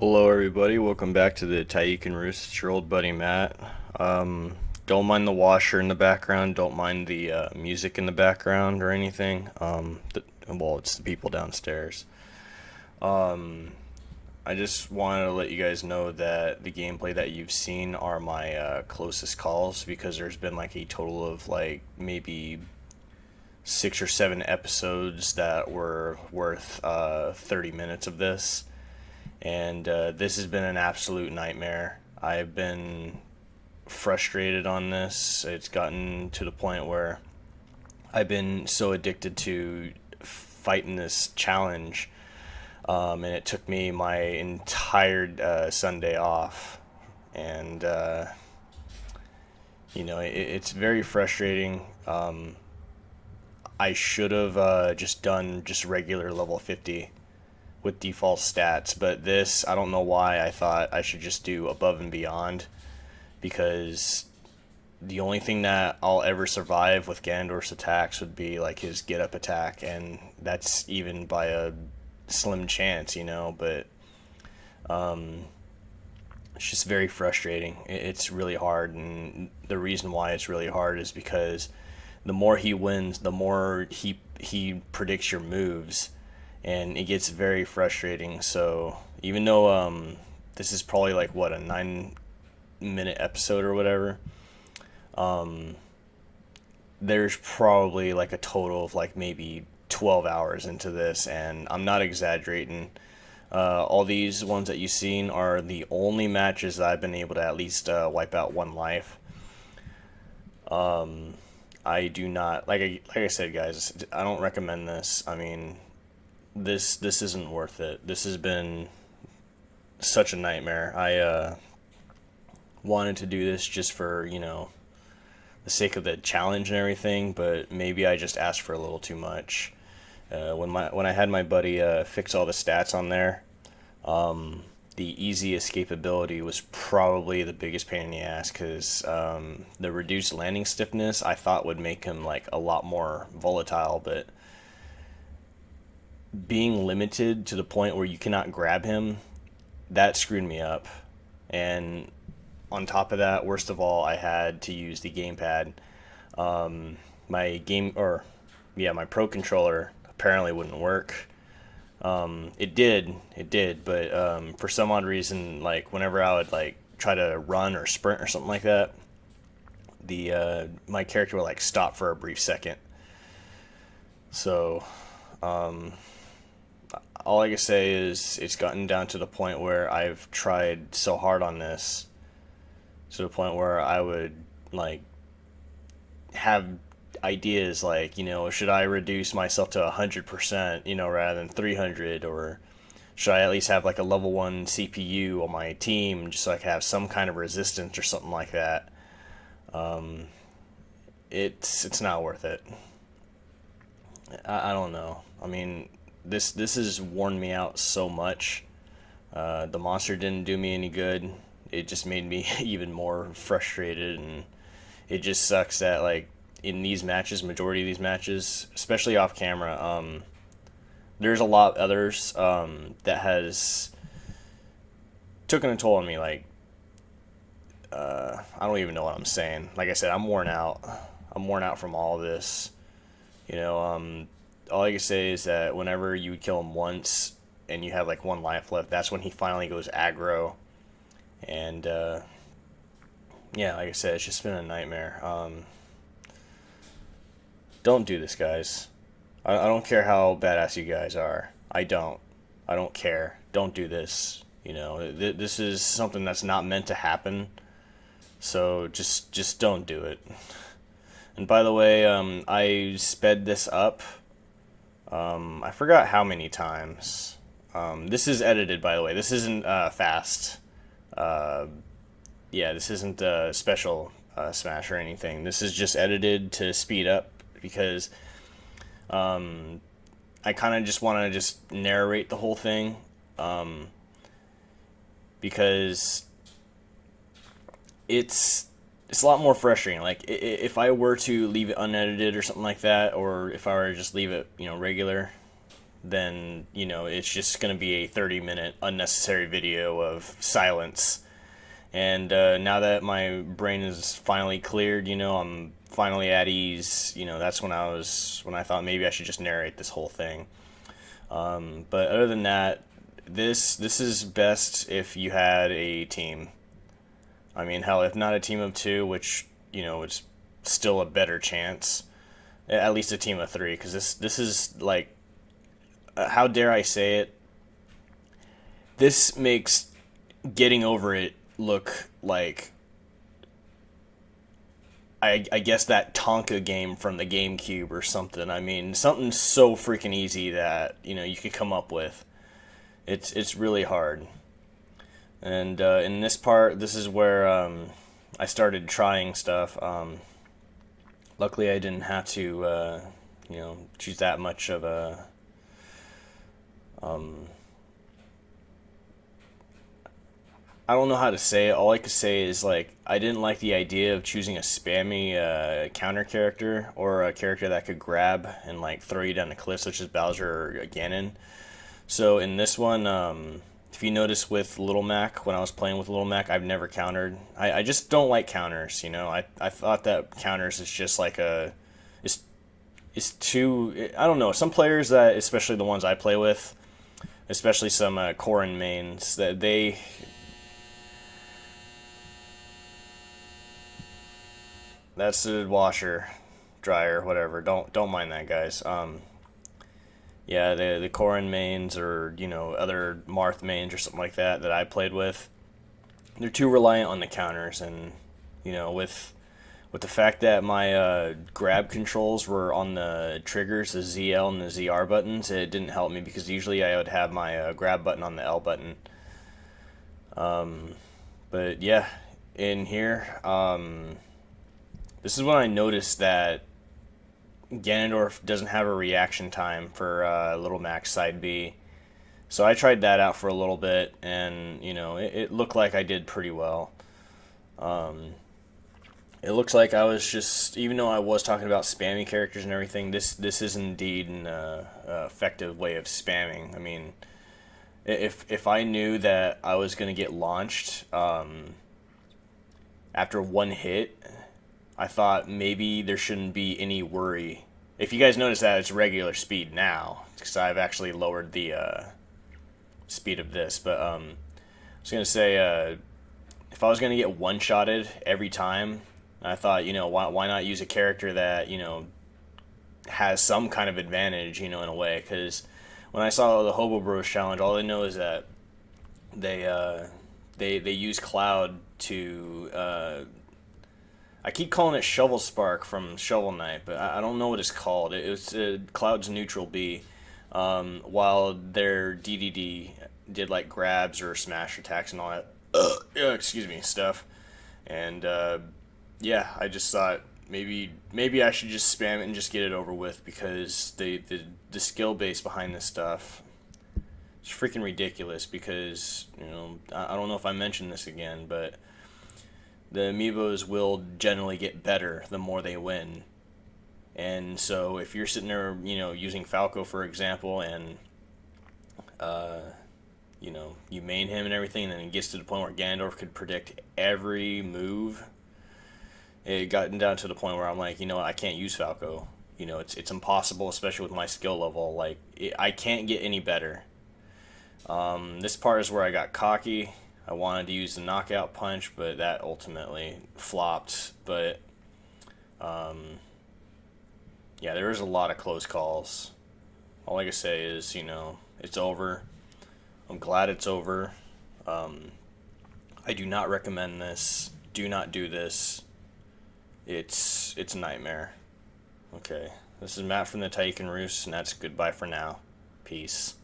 Hello, everybody. Welcome back to the Tyiikan Roost. It's your old buddy Matt. Don't mind the washer in the background. Don't mind the music in the background or anything. Well, it's the people downstairs. I just wanted to let you guys know that the gameplay that you've seen are my closest calls because there's been like a total of like maybe 6 or 7 episodes that were worth 30 minutes of this, and this has been an absolute nightmare. I've been frustrated on this. It's gotten to the point where I've been so addicted to fighting this challenge, and it took me my entire Sunday off. And it's very frustrating. I should have just done just regular level 50 with default stats, but this, I don't know why I thought I should just do above and beyond, because the only thing that I'll ever survive with Ganondorf's attacks would be like his get up attack, and that's even by a slim chance, but it's just very frustrating. It's really hard, and the reason why it's really hard is because the more he wins, the more he predicts your moves, and it gets very frustrating. So even though this is probably like what, a 9-minute episode or whatever, there's probably like a total of like maybe 12 hours into this, and I'm not exaggerating. All these ones that you've seen are the only matches that I've been able to at least wipe out one life. I do not, like I said, guys, I don't recommend this. I mean, this isn't worth it. This has been such a nightmare. I wanted to do this just for, the sake of the challenge and everything, but maybe I just asked for a little too much. When I had my buddy fix all the stats on there, the easy escapability was probably the biggest pain in the ass, because the reduced landing stiffness I thought would make him like a lot more volatile, but being limited to the point where you cannot grab him, that screwed me up. And on top of that, worst of all, I had to use the gamepad. My game, or yeah, my pro controller apparently wouldn't work. It did, but for some odd reason, like whenever I would like try to run or sprint or something like that, the my character would like stop for a brief second. So all I can say is it's gotten down to the point where I've tried so hard on this, to the point where I would like have ideas like, should I reduce myself to 100%, rather than 300, or should I at least have like a level 1 CPU on my team just so I can have some kind of resistance or something like that. It's not worth it. I don't know. I mean, this has worn me out so much. The monster didn't do me any good. It just made me even more frustrated, and it just sucks that like in these matches, majority of these matches, especially off camera, there's a lot of others that has taken a toll on me. Like I don't even know what I'm saying. Like I said, I'm worn out. I'm worn out from all of this. All I can say is that whenever you kill him once and you have like one life left, that's when he finally goes aggro. And yeah, like I said, it's just been a nightmare. Don't do this, guys. I don't care how badass you guys are. I don't. I don't care. Don't do this. This is something that's not meant to happen. So just don't do it. And by the way, I sped this up. I forgot how many times. This is edited, by the way. This isn't fast. Yeah, this isn't a special smash or anything. This is just edited to speed up, because I kind of just want to just narrate the whole thing, because it's a lot more frustrating. Like if I were to leave it unedited or something like that, or if I were to just leave it regular, then, it's just going to be a 30-minute unnecessary video of silence. And now that my brain is finally cleared, I'm finally at ease. That's when I thought maybe I should just narrate this whole thing. But other than that, this is best if you had a team. I mean, hell, if not a team of two, which it's still a better chance. At least a team of three, because this is like, how dare I say it? This makes getting over it look like, I guess, that Tonka game from the GameCube or something. I mean, something so freaking easy that you could come up with. It's really hard. And in this part, this is where I started trying stuff. Luckily, I didn't have to choose that much of a I don't know how to say it. All I could say is, like, I didn't like the idea of choosing a spammy counter character, or a character that could grab and like throw you down a cliff, such as Bowser or Ganon. So in this one, if you notice with Little Mac, when I was playing with Little Mac, I've never countered. I just don't like counters. I thought that counters is just like it's too. I don't know. Some players, that, especially the ones I play with, especially some Corrin mains, that that's the washer, dryer, whatever. Don't mind that, guys. Yeah, the Corrin mains, or other Marth mains or something like that I played with, they're too reliant on the counters. And with the fact that my grab controls were on the triggers, the ZL and the ZR buttons, it didn't help me, because usually I would have my grab button on the L button. But yeah, in here, this is when I noticed that Ganondorf doesn't have a reaction time for Little Mac's side B. So I tried that out for a little bit, and it looked like I did pretty well. It looks like I was just, even though I was talking about spammy characters and everything, this is indeed an effective way of spamming. I mean, if I knew that I was going to get launched after one hit, I thought maybe there shouldn't be any worry. If you guys notice that it's regular speed now, because I've actually lowered the speed of this. But I was going to say, if I was going to get one-shotted every time, I thought, why not use a character that, has some kind of advantage, in a way. Because when I saw the Hobo Bros challenge, all I know is that they use Cloud to... I keep calling it Shovel Spark from Shovel Knight, but I don't know what it's called. It's Cloud's neutral B, while their DDD did like grabs or smash attacks and all that. Excuse me, stuff. And yeah, I just thought maybe I should just spam it and just get it over with, because the skill base behind this stuff is freaking ridiculous. Because I don't know if I mentioned this again, but the amiibos will generally get better the more they win. And so if you're sitting there, using Falco, for example, and, you main him and everything, and then it gets to the point where Ganondorf could predict every move, it got down to the point where I'm like, I can't use Falco. It's impossible, especially with my skill level. Like, I can't get any better. This part is where I got cocky. I wanted to use the knockout punch, but that ultimately flopped. But, yeah, there was a lot of close calls. All I can say is, it's over. I'm glad it's over. I do not recommend this. Do not do this. It's a nightmare. Okay, this is Matt from the Tyiikan Roost, and that's goodbye for now. Peace.